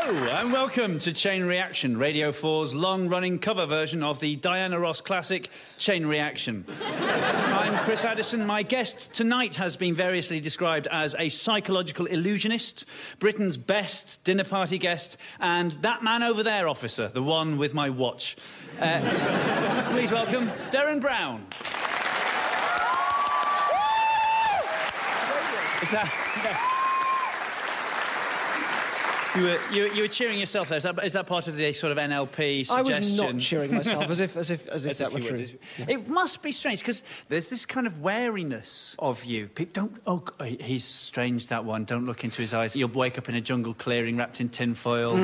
Hello and welcome to Chain Reaction, Radio 4's long-running cover version of the Diana Ross classic Chain Reaction. I'm Chris Addison. My guest tonight has been variously described as a psychological illusionist, Britain's best dinner party guest, and that man over there, officer, the one with my watch. Please welcome Derren Brown. Is that... You were cheering yourself there. Is that part of the sort of NLP suggestion? I was not cheering myself, as if that were true. Yeah. It must be strange, because there's this kind of wariness of you. People don't... Oh, he's strange, that one. Don't look into his eyes. You'll wake up in a jungle clearing wrapped in tinfoil.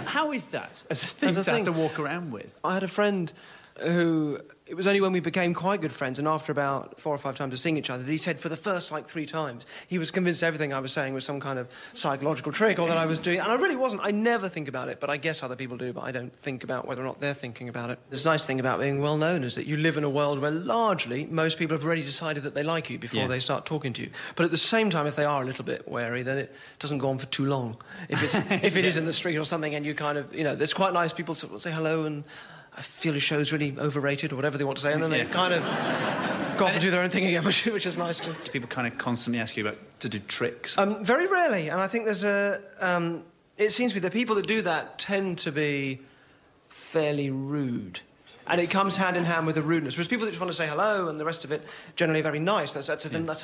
How is that as a thing to have to walk around with? I had a friend who... It was only when we became quite good friends, and after about 4 or 5 times of seeing each other, that he said for the first, 3 times, he was convinced everything I was saying was some kind of psychological trick or that I was doing... And I really wasn't. I never think about it, but I guess other people do, but I don't think about whether or not they're thinking about it. The nice thing about being well-known is that you live in a world where, largely, most people have already decided that they like you before they start talking to you. But at the same time, if they are a little bit wary, then it doesn't go on for too long. If it is in the street or something, and you kind of... You know, there's quite nice people sort of say hello and... I feel his show's really overrated, or whatever they want to say, and then they kind of go off and do their own thing again, which is nice too. Do people kind of constantly ask you to do tricks? Very rarely, and I think there's a... it seems to be the people that do that tend to be fairly rude. And it comes hand in hand with the rudeness. Whereas people that just want to say hello and the rest of it, generally very nice. That's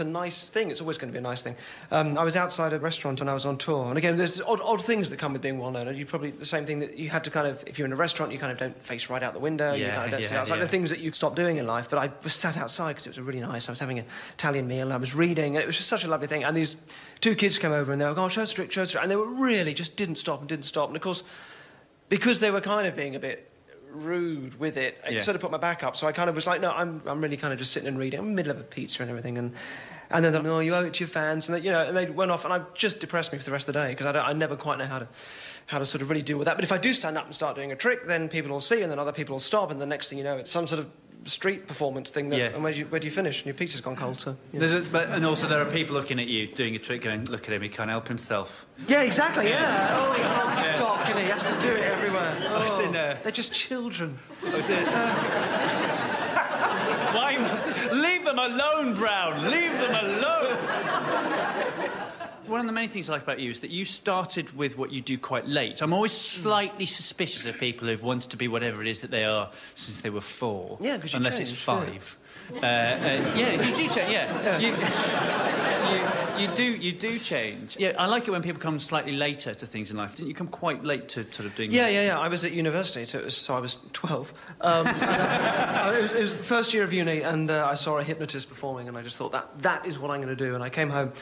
a nice thing. It's always going to be a nice thing. I was outside a restaurant when I was on tour. And again, there's odd things that come with being well-known. You probably... The same thing that you had to kind of... If you're in a restaurant, you kind of don't face right out the window. You kind of don't sit outside. The things that you stop doing in life. But I was sat outside because it was really nice. I was having an Italian meal and I was reading. And it was just such a lovely thing. And these 2 kids came over and they were going, oh, show us a trick, show us a trick. And they were really just didn't stop. And of course, because they were kind of being a bit... rude with it, it sort of put my back up, so I kind of was like, no, I'm really kind of just sitting and reading. I'm in the middle of a pizza and everything, and then they're like, no, you owe it to your fans, and they, and they went off, and it just depressed me for the rest of the day, because I never quite know how to sort of really deal with that. But if I do stand up and start doing a trick, then people will see, and then other people will stop, and the next thing you know, it's some sort of street performance thing, and where do you finish? And your pizza's gone cold, so... And also there are people looking at you, doing a trick, going, look at him, he can't help himself. Yeah, exactly, yeah. Oh, he can't stop, can he? He has to do it everywhere. They're just children. Why must... Leave them alone, Brown! Leave them alone! One of the many things I like about you is that you started with what you do quite late. I'm always slightly suspicious of people who've wanted to be whatever it is that they are since they were 4. Yeah, because unless it's 5. Yeah, you do change. You do change. Yeah, I like it when people come slightly later to things in life. Didn't you come quite late to sort of doing? Yeah. I was at university, so I was 12. It was first year of uni, and I saw a hypnotist performing, and I just thought that is what I'm going to do. And I came home,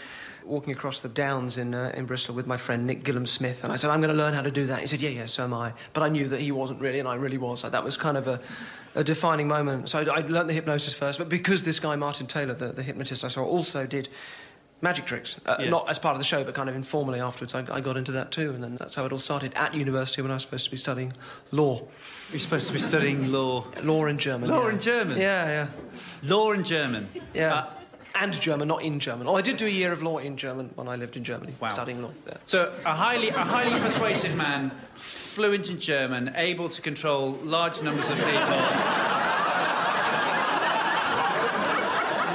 walking across the Downs in Bristol with my friend Nick Gillum-Smith, and I said, I'm going to learn how to do that. He said, yeah, so am I. But I knew that he wasn't really, and I really was. So that was kind of a defining moment. So I learnt the hypnosis first, but because this guy, Martin Taylor, the hypnotist I saw, also did magic tricks, not as part of the show, but kind of informally afterwards, I got into that too, and then that's how it all started at university when I was supposed to be studying law. You're supposed to be studying law? Law in German. Law in German? Yeah. Law in German? Yeah. And German, not in German. Oh, I did do a year of law in German when I lived in Germany, studying law there. So a highly persuasive man, fluent in German, able to control large numbers of people,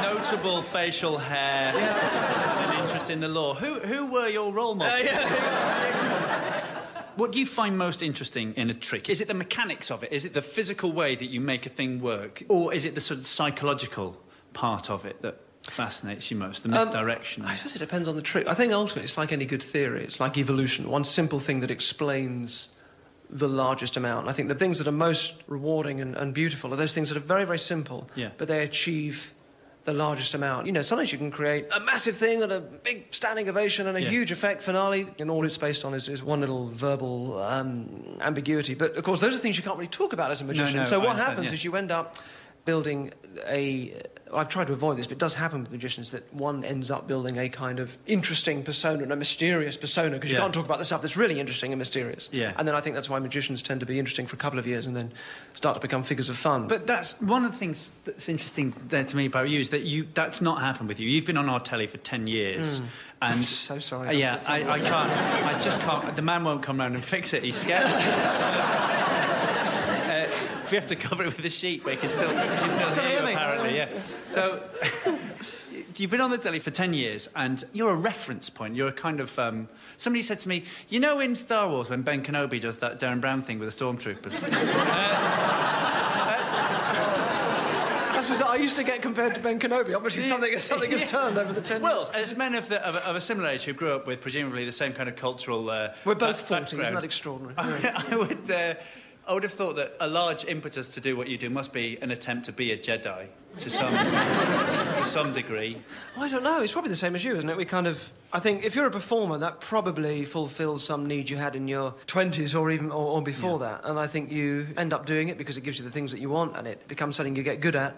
notable facial hair, and an interest in the law. Who were your role models? What do you find most interesting in a trick? Is it the mechanics of it? Is it the physical way that you make a thing work? Or is it the sort of psychological part of it that fascinates you most, the misdirection? I suppose it depends on the trick. I think ultimately it's like any good theory. It's like evolution. One simple thing that explains the largest amount. And I think the things that are most rewarding and beautiful are those things that are very, very simple, but they achieve the largest amount. Sometimes you can create a massive thing and a big standing ovation and a huge effect finale, and all it's based on is one little verbal ambiguity. But, of course, those are things you can't really talk about as a magician. So what happens is you end up building I've tried to avoid this, but it does happen with magicians that one ends up building a kind of interesting persona and a mysterious persona, because you can't talk about the stuff that's really interesting and mysterious. Yeah. And then I think that's why magicians tend to be interesting for a couple of years and then start to become figures of fun. But that's one of the things that's interesting there to me about you, is that that's not happened with you. You've been on our telly for 10 years. And I'm so sorry. Yeah, I can't. I just can't. The man won't come round and fix it. He's scared. We have to cover it with a sheet, but he can still hear you, apparently, yeah. So, you've been on the telly for 10 years, and you're a reference point. You're a kind of... somebody said to me, you know in Star Wars when Ben Kenobi does that Darren Brown thing with the Stormtroopers? I used to get compared to Ben Kenobi. Obviously, something has turned over the 10 years. Well, as men of a similar age who grew up with presumably the same kind of cultural... We're both 40, isn't that extraordinary? I would have thought that a large impetus to do what you do must be an attempt to be a Jedi to some degree. I don't know. It's probably the same as you, isn't it? I think if you're a performer, that probably fulfills some need you had in your 20s or even or before that. And I think you end up doing it because it gives you the things that you want and it becomes something you get good at.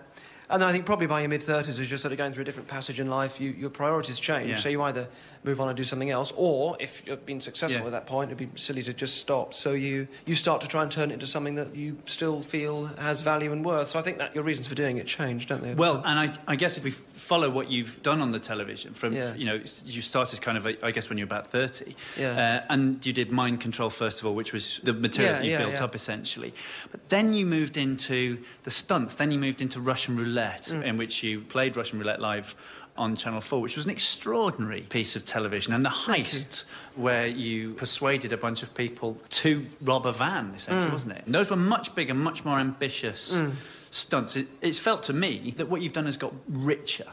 And then I think probably by your mid-30s, as you're sort of going through a different passage in life, your priorities change. Yeah. So you either move on and do something else, or if you've been successful at that point, it'd be silly to just stop. So you start to try and turn it into something that you still feel has value and worth. So I think that your reasons for doing it change, don't they? Well, and I guess if we follow what you've done on the television, from you started kind of, I guess, when you were about 30, and you did Mind Control first of all, which was the material that you built up essentially. But then you moved into the stunts. Then you moved into Russian Roulette, in which you played Russian Roulette live on Channel 4, which was an extraordinary piece of television, and the heist where you persuaded a bunch of people to rob a van, essentially, wasn't it? And those were much bigger, much more ambitious stunts. It's felt to me that what you've done has got richer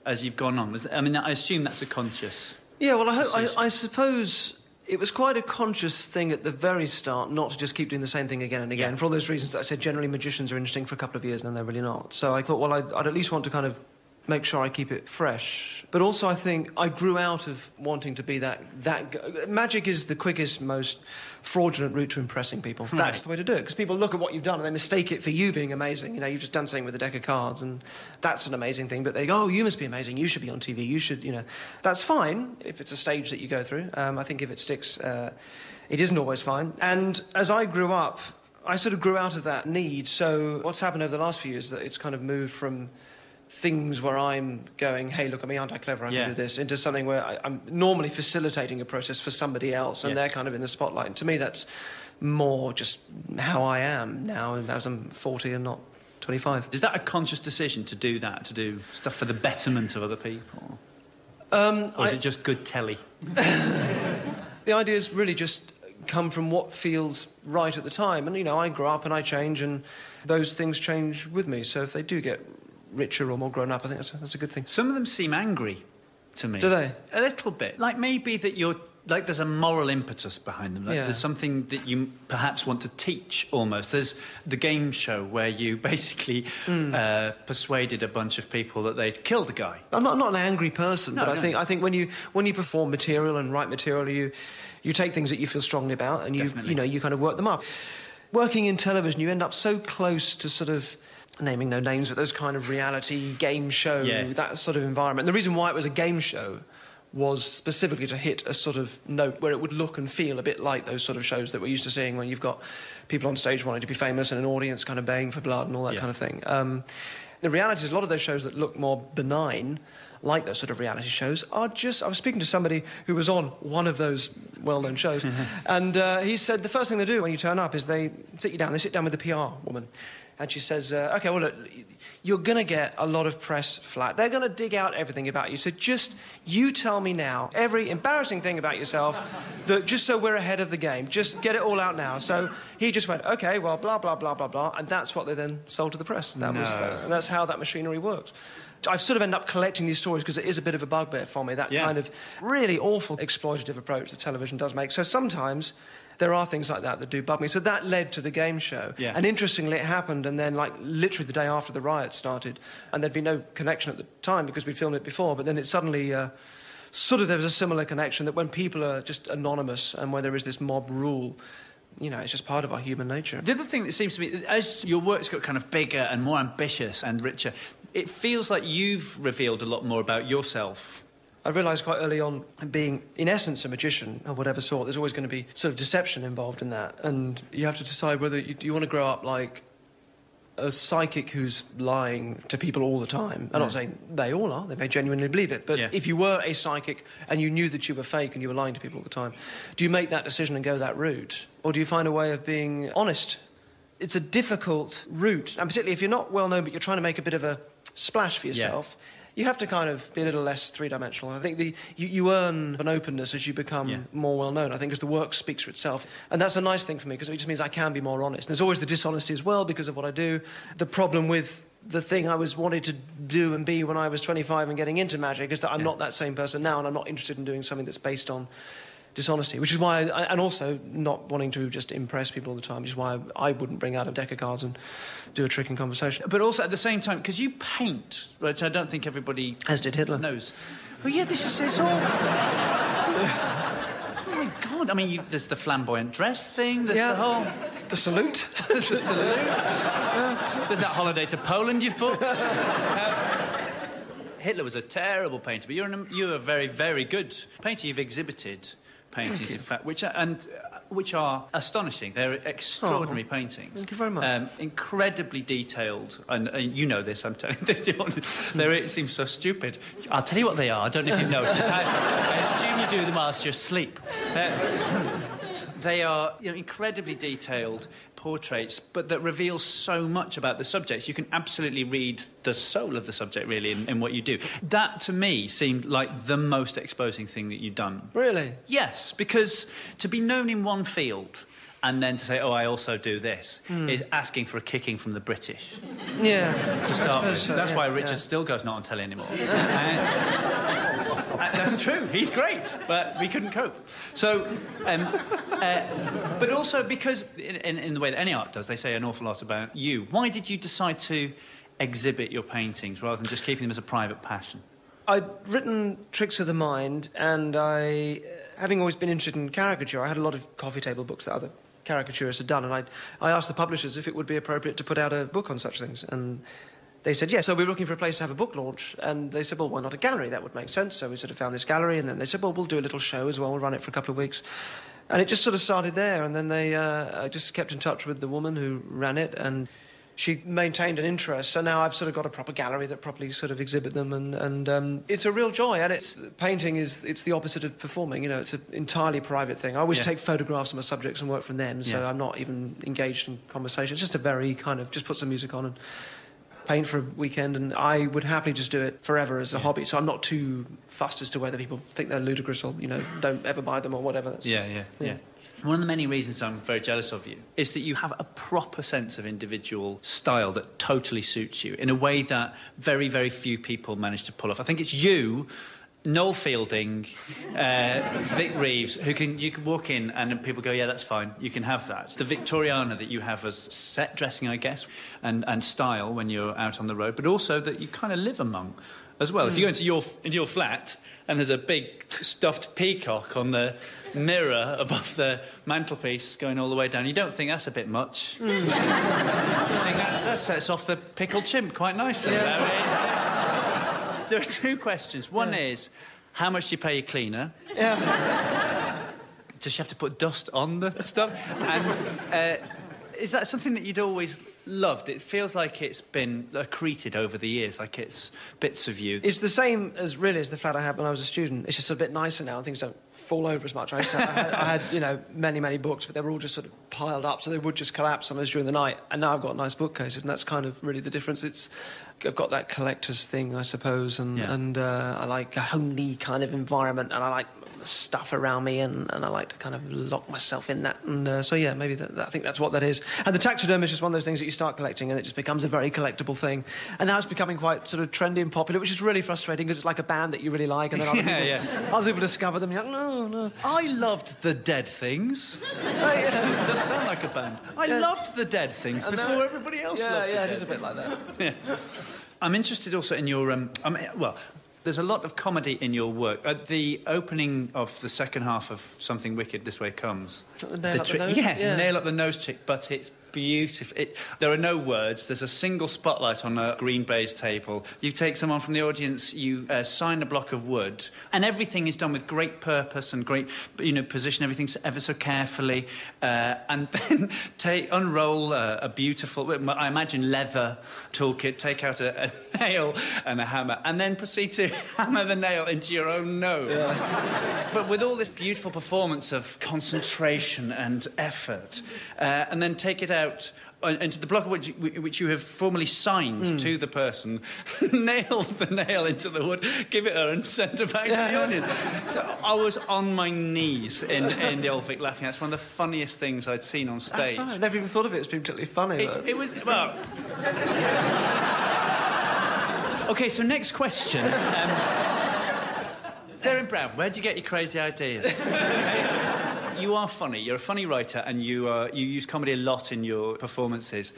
as you've gone on. I mean, I assume that's a conscious... Yeah, well, I suppose... It was quite a conscious thing at the very start not to just keep doing the same thing again and again. For all those reasons that I said, generally magicians are interesting for a couple of years and then they're really not. So I thought, well, I'd at least want to kind of make sure I keep it fresh. But also I think I grew out of wanting to be that magic is the quickest, most fraudulent route to impressing people. Right. That's the way to do it, because people look at what you've done and they mistake it for you being amazing. You know, you've just done something with a deck of cards and that's an amazing thing, but they go, oh, you must be amazing, you should be on TV, you should, you know. That's fine if it's a stage that you go through. I think if it sticks, it isn't always fine. And as I grew up, I sort of grew out of that need. So what's happened over the last few years is that it's kind of moved from things where I'm going, hey, look at me, aren't I clever, I'm going to do this, into something where I'm normally facilitating a process for somebody else, and they're kind of in the spotlight. And to me, that's more just how I am now, as I'm 40 and not 25. Is that a conscious decision to do that, to do stuff for the betterment of other people? Or is it just good telly? The idea is really just come from what feels right at the time. And, you know, I grow up and I change, and those things change with me. So if they do get richer or more grown up, I think that's a good thing. Some of them seem angry to me. Do they? A little bit. Like maybe that you're... Like there's a moral impetus behind them. Like there's something that you perhaps want to teach almost. There's the game show where you basically persuaded a bunch of people that they'd killed a guy. I'm not an angry person, but I think when you perform material and write material, you take things that you feel strongly about and you kind of work them up. Working in television, you end up so close to sort of, naming no names, but those kind of reality game show, that sort of environment. And the reason why it was a game show was specifically to hit a sort of note where it would look and feel a bit like those sort of shows that we're used to seeing when you've got people on stage wanting to be famous and an audience kind of baying for blood and all that kind of thing. The reality is a lot of those shows that look more benign, like those sort of reality shows, are just... I was speaking to somebody who was on one of those well-known shows, and he said the first thing they do when you turn up is they sit you down. They sit down with the PR woman, and she says, OK, well, look, you're going to get a lot of press flack. They're going to dig out everything about you. So just you tell me now every embarrassing thing about yourself, that just so we're ahead of the game. Just get it all out now. So he just went, OK, well, blah, blah, blah, blah, blah. And that's what they then sold to the press. And that's how that machinery works. I've sort of ended up collecting these stories because it is a bit of a bugbear for me, that kind of really awful exploitative approach that television does make. So sometimes there are things like that do bug me. So that led to the game show. Yeah. And interestingly, it happened, and then, like, literally the day after the riots started, and there'd been no connection at the time because we'd filmed it before, but then it suddenly... there was a similar connection that when people are just anonymous and where there is this mob rule, you know, it's just part of our human nature. The other thing that seems to me, as your work's got kind of bigger and more ambitious and richer, it feels like you've revealed a lot more about yourself. I realised quite early on, being, in essence, a magician of whatever sort, there's always going to be sort of deception involved in that. And you have to decide whether you want to grow up like a psychic who's lying to people all the time. I'm not saying they all are, they may genuinely believe it, but if you were a psychic and you knew that you were fake and you were lying to people all the time, do you make that decision and go that route? Or do you find a way of being honest? It's a difficult route, and particularly if you're not well known but you're trying to make a bit of a splash for yourself, you have to kind of be a little less three-dimensional. I think you earn an openness as you become more well-known, I think, as the work speaks for itself. And that's a nice thing for me, because it just means I can be more honest. There's always the dishonesty as well, because of what I do. The problem with the thing I was wanting to do and be when I was 25 and getting into magic is that I'm not that same person now, and I'm not interested in doing something that's based on dishonesty, which is why, and also not wanting to just impress people all the time, which is why I wouldn't bring out a deck of cards and do a trick in conversation. But also at the same time, because you paint, which I don't think everybody... As did Hitler. ...knows. Well, yeah, this is... It's all... Oh, my God. I mean, there's the flamboyant dress thing, there's the whole... The salute. There's the salute. There's that holiday to Poland you've booked. Hitler was a terrible painter, but you're a very, very good painter. You've exhibited paintings, in fact, which are astonishing. They're extraordinary paintings. Thank you very much. Incredibly detailed, and you know this, I'm telling you this. It seems so stupid. I'll tell you what they are. I don't know if you've noticed. I assume you do them whilst you're asleep. They are incredibly detailed portraits, but that reveal so much about the subjects. You can absolutely read the soul of the subject, really, in what you do. That, to me, seemed like the most exposing thing that you'd done. Really? Yes, because to be known in one field and then to say, oh, I also do this, is asking for a kicking from the British. Yeah. To start with. So, that's why Richard Stilgoe's not on telly anymore. That's true. He's great, but we couldn't cope. So, but also because in the way that any art does, they say an awful lot about you. Why did you decide to exhibit your paintings rather than just keeping them as a private passion? I'd written Tricks of the Mind, and having always been interested in caricature, I had a lot of coffee table books that other caricaturists had done, and I asked the publishers if it would be appropriate to put out a book on such things, and they said yes. So we were looking for a place to have a book launch, and they said, well, why not a gallery? That would make sense. So we sort of found this gallery, and then they said, well, we'll do a little show as well. We'll run it for a couple of weeks. And it just sort of started there, and then they just kept in touch with the woman who ran it, and she maintained an interest. So now I've sort of got a proper gallery that properly sort of exhibit them, and it's a real joy. And painting it's the opposite of performing. You know, it's an entirely private thing. I always take photographs of my subjects and work from them, so I'm not even engaged in conversation. It's just a very kind of just put some music on and paint for a weekend, and I would happily just do it forever as a hobby. So I'm not too fussed as to whether people think they're ludicrous or don't ever buy them or whatever. Yeah. One of the many reasons I'm very jealous of you is that you have a proper sense of individual style that totally suits you in a way that very, very few people manage to pull off. I think it's you, Noel Fielding, Vic Reeves, you can walk in and people go, yeah, that's fine, you can have that. The Victoriana that you have as set dressing, I guess, and style when you're out on the road, but also that you kind of live among as well. If you go into your flat and there's a big stuffed peacock on the mirror above the mantelpiece going all the way down, you don't think that's a bit much. You think that sets off the pickled chimp quite nicely. Yeah. There are two questions. One is, how much do you pay your cleaner? Yeah. Does she have to put dust on the stuff? And is that something that you'd always loved? It feels like it's been accreted over the years, like it's bits of you. It's the same as the flat I had when I was a student. It's just a bit nicer now and things don't fall over as much. I had many books, but they were all just sort of piled up, so they would just collapse sometimes during the night. And now I've got nice bookcases, and that's kind of really the difference. I've got that collector's thing, I suppose, and I like a homely kind of environment, and I like stuff around me, and I like to kind of lock myself in that. And so, yeah, maybe I think that's what that is. And the taxiderm is just one of those things that you start collecting, and it just becomes a very collectible thing. And now it's becoming quite sort of trendy and popular, which is really frustrating, because it's like a band that you really like, and then other people discover them, and you're like, no. I loved the Dead Things. It does sound like a band. I loved the Dead Things before everybody else loved it. Yeah, it is a bit like that. Yeah. I'm interested also in your... There's a lot of comedy in your work. At the opening of the second half of Something Wicked, This Way Comes. The nail up the nose? Yeah, nail up the nose trick, but it's beautiful. There are no words. There's a single spotlight on a green baize table. You take someone from the audience, you sign a block of wood, and everything is done with great purpose and great, position everything ever so carefully, and then unroll a beautiful, I imagine, leather toolkit, take out a nail and a hammer, and then proceed to hammer the nail into your own nose. Yeah. But with all this beautiful performance of concentration and effort, and then take it out into the block which you have formally signed to the person, nailed the nail into the wood, give it her and send her back to the audience. So I was on my knees in the Old Vic laughing. That's one of the funniest things I'd seen on stage. I never even thought of it as being particularly funny. It was, well... OK, so next question. Derren Brown, where'd you get your crazy ideas? You are funny. You're a funny writer, and you use comedy a lot in your performances.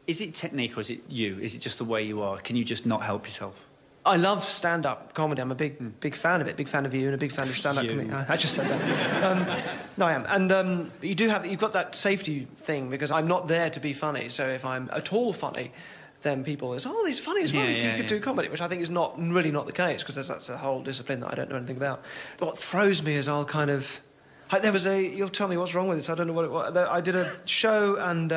Is it technique or is it you? Is it just the way you are? Can you just not help yourself? I love stand-up comedy. I'm a big fan of it. Big fan of you and a big fan of stand-up comedy. I just said that. No, I am. And you've got that safety thing because I'm not there to be funny. So if I'm at all funny, then people say, "Oh, he's funny as well. You could do comedy," which I think is really not the case because that's a whole discipline that I don't know anything about. But what throws me is I'll kind of. You'll tell me what's wrong with this. I don't know what it was. I did a show and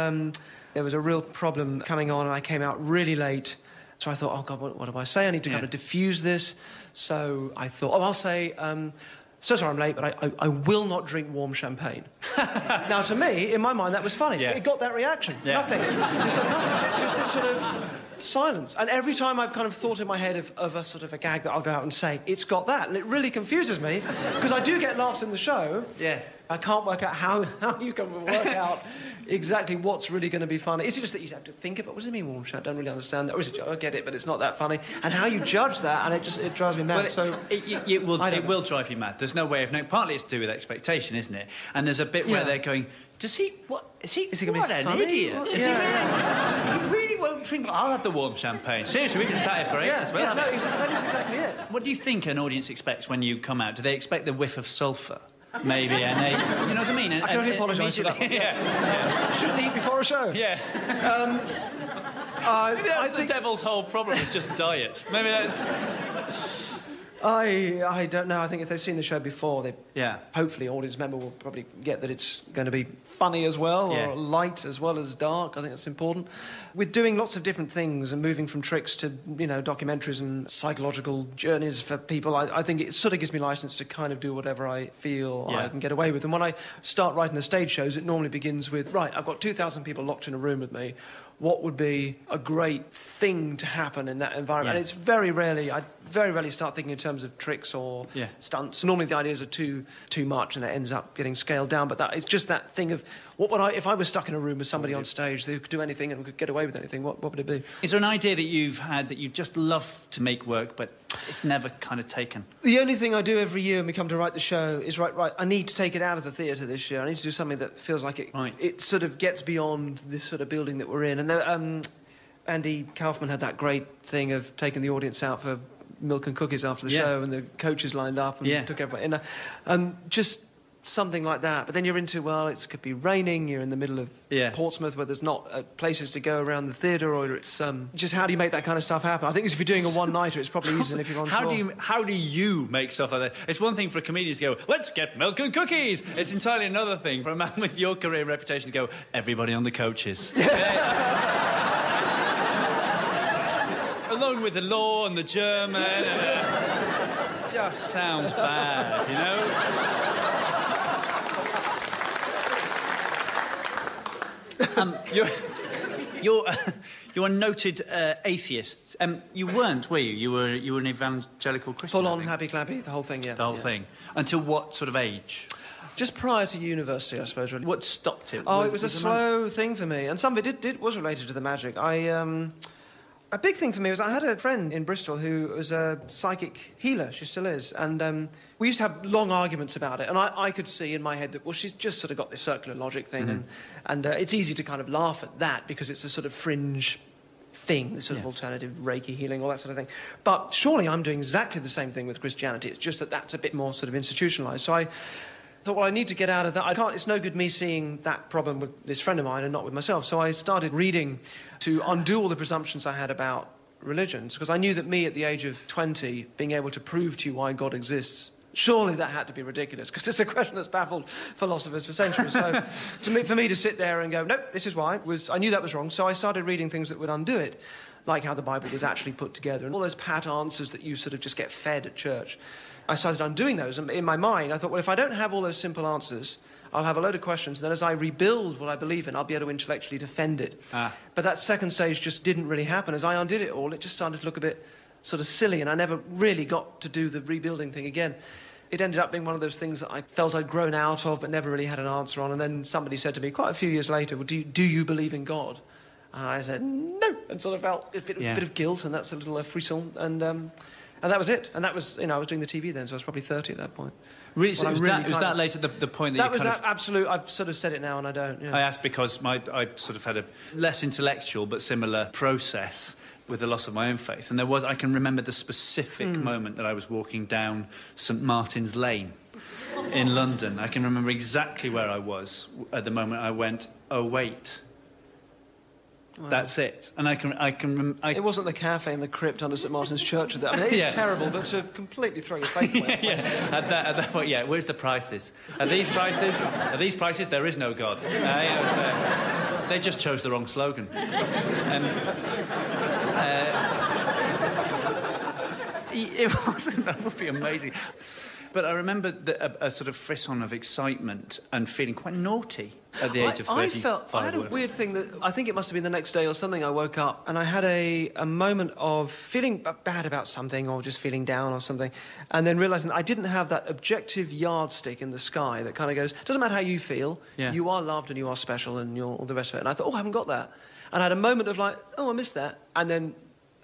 there was a real problem coming on and I came out really late. So I thought, oh, God, what do I say? I need to kind of diffuse this. So I thought, I'll say, so sorry I'm late, but I will not drink warm champagne. Now, to me, in my mind, that was funny. Yeah. It got that reaction. Yeah. Nothing. Just nothing. Just this sort of silence. And every time I've kind of thought in my head of a sort of a gag that I'll go out and say, it's got that. And it really confuses me, because I do get laughs in the show. Yeah. I can't work out how you can work out exactly what's really going to be funny. Is it just that you have to think of it? What does it mean, warm shot? I don't really understand that. Or is it, I get it, but it's not that funny. And how you judge that, and it drives me mad. Well, it will drive you mad. There's no way of knowing. Partly it's to do with expectation, isn't it? And there's a bit where they're going, is he going to be funny? An idiot? What? Is he really? He really won't drink. I'll have the warm champagne. Seriously, we can start it for ages as well. Yeah, no, that is exactly it. What do you think an audience expects when you come out? Do they expect the whiff of sulphur? Maybe, and do you know what I mean? I can only apologise for that one. Yeah. Shouldn't eat before a show. Yeah. Maybe that's the devil's whole problem, is just diet. Maybe that's... I don't know. I think if they've seen the show before, hopefully audience member will probably get that it's going to be funny as well, or light as well as dark. I think that's important. With doing lots of different things and moving from tricks to, documentaries and psychological journeys for people, I think it sort of gives me license to kind of do whatever I feel I can get away with. And when I start writing the stage shows, it normally begins with, right, I've got 2,000 people locked in a room with me. What would be a great thing to happen in that environment? And it's I very rarely start thinking in terms of tricks or stunts. Normally the ideas are too much and it ends up getting scaled down, but it's just that thing of, if I was stuck in a room with somebody on stage who could do anything and could get away with anything, what would it be? Is there an idea that you've had that you just love to make work, but it's never kind of taken? The only thing I do every year when we come to write the show is, right, I need to take it out of the theatre this year. I need to do something that feels like it sort of gets beyond this sort of building that we're in. And Andy Kaufman had that great thing of taking the audience out for milk and cookies after the show, and the coaches lined up and took everybody in. And just something like that. But then you're into, it could be raining, you're in the middle of Portsmouth where there's not places to go around the theatre, or it's just how do you make that kind of stuff happen? I think if you're doing a one-nighter, it's probably easier than if you're on tour. How do you make stuff like that? It's one thing for a comedian to go, let's get milk and cookies. It's entirely another thing for a man with your career and reputation to go, everybody on the coaches. Along with the law and the German. Just sounds bad, you know? You're a noted atheist. You weren't, were you? You were an evangelical Christian. Full on happy clappy, the whole thing, The whole thing. Until what sort of age? Just prior to university, I suppose, really. What stopped it? It was a slow thing for me. And some of it was related to the magic. A big thing for me was I had a friend in Bristol who was a psychic healer. She still is. And we used to have long arguments about it. And I could see in my head that, she's just sort of got this circular logic thing. And it's easy to kind of laugh at that because it's a sort of fringe thing, this sort of alternative Reiki healing, all that sort of thing. But surely I'm doing exactly the same thing with Christianity. It's just that that's a bit more sort of institutionalised. So I thought, well, I need to get out of that. It's no good me seeing that problem with this friend of mine and not with myself. So I started reading to undo all the presumptions I had about religions, because I knew that me at the age of 20, being able to prove to you why God exists, surely that had to be ridiculous, because it's a question that's baffled philosophers for centuries. So for me to sit there and go, nope, this is why, I knew that was wrong. So I started reading things that would undo it, like how the Bible was actually put together, and all those pat answers that you sort of just get fed at church. I started undoing those, and in my mind, I thought, well, if I don't have all those simple answers, I'll have a load of questions, and then as I rebuild what I believe in, I'll be able to intellectually defend it. But that second stage just didn't really happen. As I undid it all, it just started to look a bit sort of silly, and I never really got to do the rebuilding thing again. It ended up being one of those things that I felt I'd grown out of, but never really had an answer on, and then somebody said to me quite a few years later, well, do you believe in God? And I said, no, and sort of felt a bit of guilt, and that's a little frisson, and that was it. And that was, I was doing the TV then, so I was probably 30 at that point. Really? So was that later the point that you was absolute. I've sort of said it now, and I don't. Yeah. I asked because I sort of had a less intellectual but similar process with the loss of my own faith. And I can remember the specific moment that I was walking down St Martin's Lane in London. I can remember exactly where I was at the moment I went, oh, wait. Wow. That's it. And it wasn't the cafe in the crypt under St Martin's Church. I mean, it's terrible, but to completely throw your faith away. At that point, where's the prices? At these prices, there is no God. They just chose the wrong slogan. It wasn't. That would be amazing. But I remember a sort of frisson of excitement and feeling quite naughty at the age of 35. I had a weird thing that I think it must have been the next day or something. I woke up and I had a moment of feeling bad about something or just feeling down or something, and then realising I didn't have that objective yardstick in the sky that kind of goes, doesn't matter how you feel, you are loved and you are special and you're all the rest of it. And I thought, I haven't got that. And I had a moment of like, I missed that. And then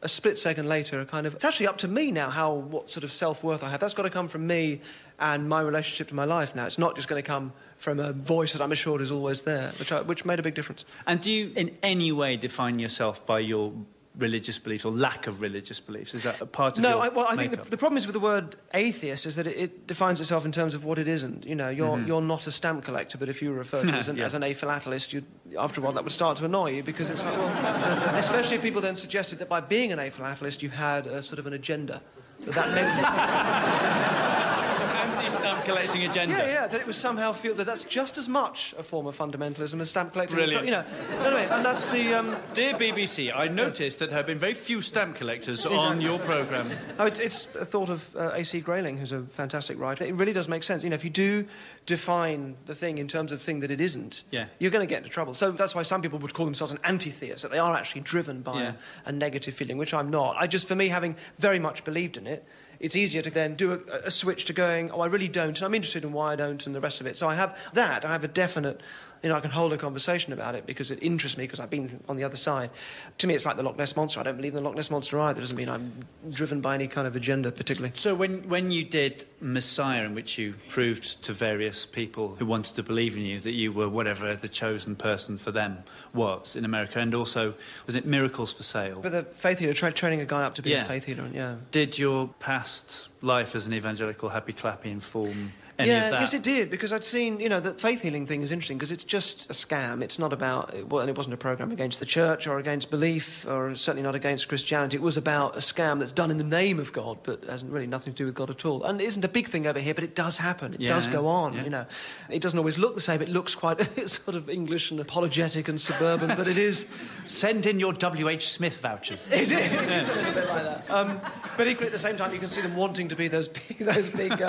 a split second later, it's actually up to me now what sort of self-worth I have. That's got to come from me and my relationship to my life now. It's not just going to come from a voice that I'm assured is always there, which made a big difference. And do you in any way define yourself by your religious beliefs or lack of religious beliefs? Is that a part of your I think the problem is with the word atheist is that it defines itself in terms of what it isn't. You're not a stamp collector, but if you refer to as an aphilatelist, after a while that would start to annoy you, because it's like, well, especially if people then suggested that by being an aphilatelist you had a sort of an agenda. That meant... Anti-stamp collecting agenda. That it was somehow feel that's just as much a form of fundamentalism as stamp collecting. Brilliant. Anyway, and that's the... Dear BBC, I noticed that there have been very few stamp collectors on your programme. Oh, it's a thought of A.C. Grayling, who's a fantastic writer. It really does make sense. If you do define the thing in terms of thing that it isn't, you're going to get into trouble. So that's why some people would call themselves an anti-theist, that they are actually driven by a negative feeling, which I'm not. For me, having very much believed in it, it's easier to then do a switch to going, I really don't, and I'm interested in why I don't, and the rest of it. So I have that. I have a definite... I can hold a conversation about it because it interests me, because I've been on the other side. To me, it's like the Loch Ness Monster. I don't believe in the Loch Ness Monster either. It doesn't mean I'm driven by any kind of agenda, particularly. So when you did Messiah, in which you proved to various people who wanted to believe in you that you were whatever the chosen person for them was in America, and also, was it Miracles for Sale? With a faith healer, training a guy up to be a faith healer, Did your past life as an evangelical happy-clappy inform... Yes, it did, because I'd seen, the faith healing thing is interesting, because it's just a scam. It's not about, and it wasn't a programme against the church or against belief, or certainly not against Christianity. It was about a scam that's done in the name of God, but has really nothing to do with God at all. And it isn't a big thing over here, but it does happen. It does go on, It doesn't always look the same. It looks quite sort of English and apologetic and suburban, but it is... Send in your W.H. Smith vouchers. It is a little bit like that. But equally, at the same time, you can see them wanting to be those big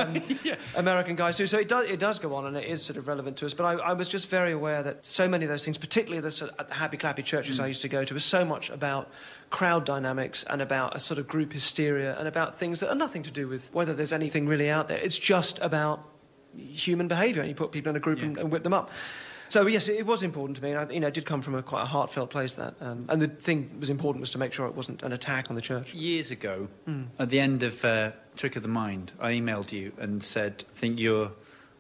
American guys too. So it does go on, and it is sort of relevant to us. But I was just very aware that so many of those things, particularly at the happy-clappy churches I used to go to, was so much about crowd dynamics and about a sort of group hysteria and about things that are nothing to do with whether there's anything really out there. It's just about human behaviour, and you put people in a group and whip them up. So, yes, it was important to me. And it did come from quite a heartfelt place, that. And the thing that was important was to make sure it wasn't an attack on the church. Years ago, at the end of Trick of the Mind, I emailed you and said, I think you're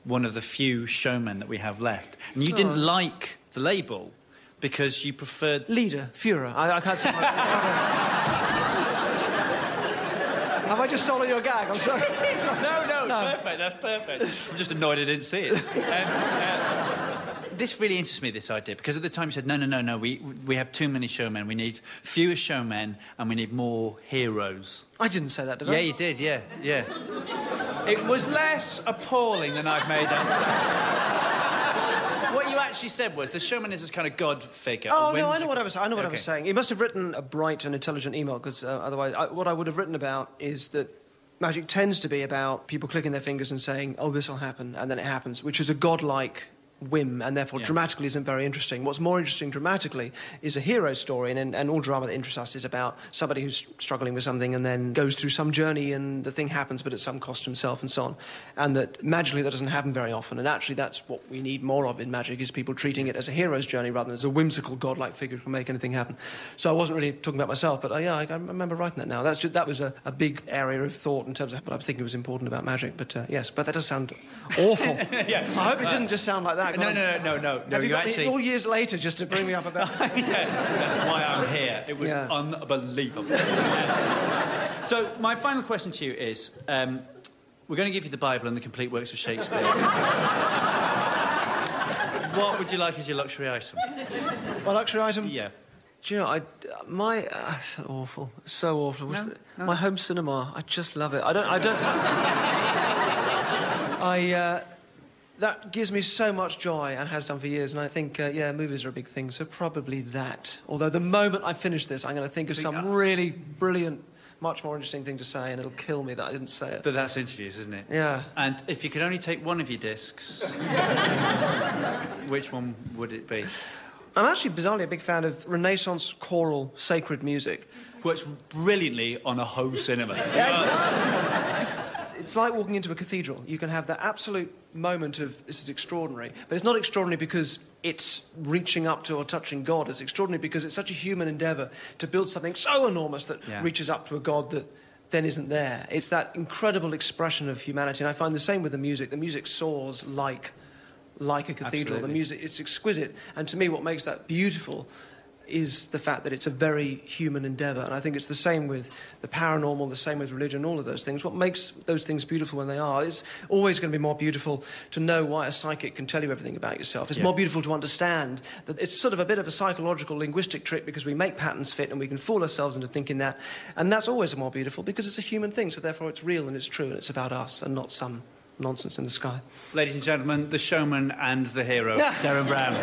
one of the few showmen that we have left. And you didn't like the label, Because you preferred... Leader, Führer. I can't say... Have I just stolen your gag? I'm sorry. No, perfect, that's perfect. I'm just annoyed I didn't see it. This really interests me, this idea, because at the time you said, no, we have too many showmen. We need fewer showmen and we need more heroes. I didn't say that, did I? Yeah, you did, yeah. It was less appalling than I've made that. What you actually said was the showman is this kind of god figure. Oh, no, I know what I was saying. He must have written a bright and intelligent email, because otherwise what I would have written about is that magic tends to be about people clicking their fingers and saying, oh, this will happen, and then it happens, which is a godlike whim, and therefore dramatically isn't very interesting. What's more interesting dramatically is a hero story, and all drama that interests us is about somebody who's struggling with something and then goes through some journey and the thing happens but at some cost to himself and so on. And that magically that doesn't happen very often, and actually that's what we need more of in magic, is people treating it as a hero's journey rather than as a whimsical godlike figure who can make anything happen. So I wasn't really talking about myself, but yeah, I remember writing that now. That was a big area of thought in terms of what I was thinking was important about magic, but yes, but that does sound awful. Yeah. I hope it didn't just sound like that. No. Have you got me all years later just to bring me up about... Yeah, that's why I'm here. It was unbelievable. So, my final question to you is, we're going to give you the Bible and the complete works of Shakespeare. What would you like as your luxury item? My luxury item? Yeah. Do you know, so awful. So awful. No. My home cinema, I just love it. That gives me so much joy and has done for years, and I think, movies are a big thing, so probably that. Although the moment I finish this, I'm going to think of some really brilliant, much more interesting thing to say, and it'll kill me that I didn't say it. But that's interviews, isn't it? Yeah. And if you could only take one of your discs, which one would it be? I'm actually bizarrely a big fan of Renaissance choral sacred music. Works brilliantly on a home cinema. It's like walking into a cathedral. You can have that absolute moment of, this is extraordinary, but it's not extraordinary because it's reaching up to or touching God. It's extraordinary because it's such a human endeavour to build something so enormous that reaches up to a God that then isn't there. It's that incredible expression of humanity, and I find the same with the music. The music soars like a cathedral. Absolutely. The music, it's exquisite, and to me what makes that beautiful is the fact that it's a very human endeavour, and I think it's the same with the paranormal, the same with religion, all of those things. What makes those things beautiful when they are, it's always going to be more beautiful to know why a psychic can tell you everything about yourself. It's more beautiful to understand that it's sort of a bit of a psychological, linguistic trick because we make patterns fit and we can fool ourselves into thinking that, and that's always more beautiful because it's a human thing, so therefore it's real and it's true and it's about us and not some nonsense in the sky. Ladies and gentlemen, the showman and the hero, Derren Brown.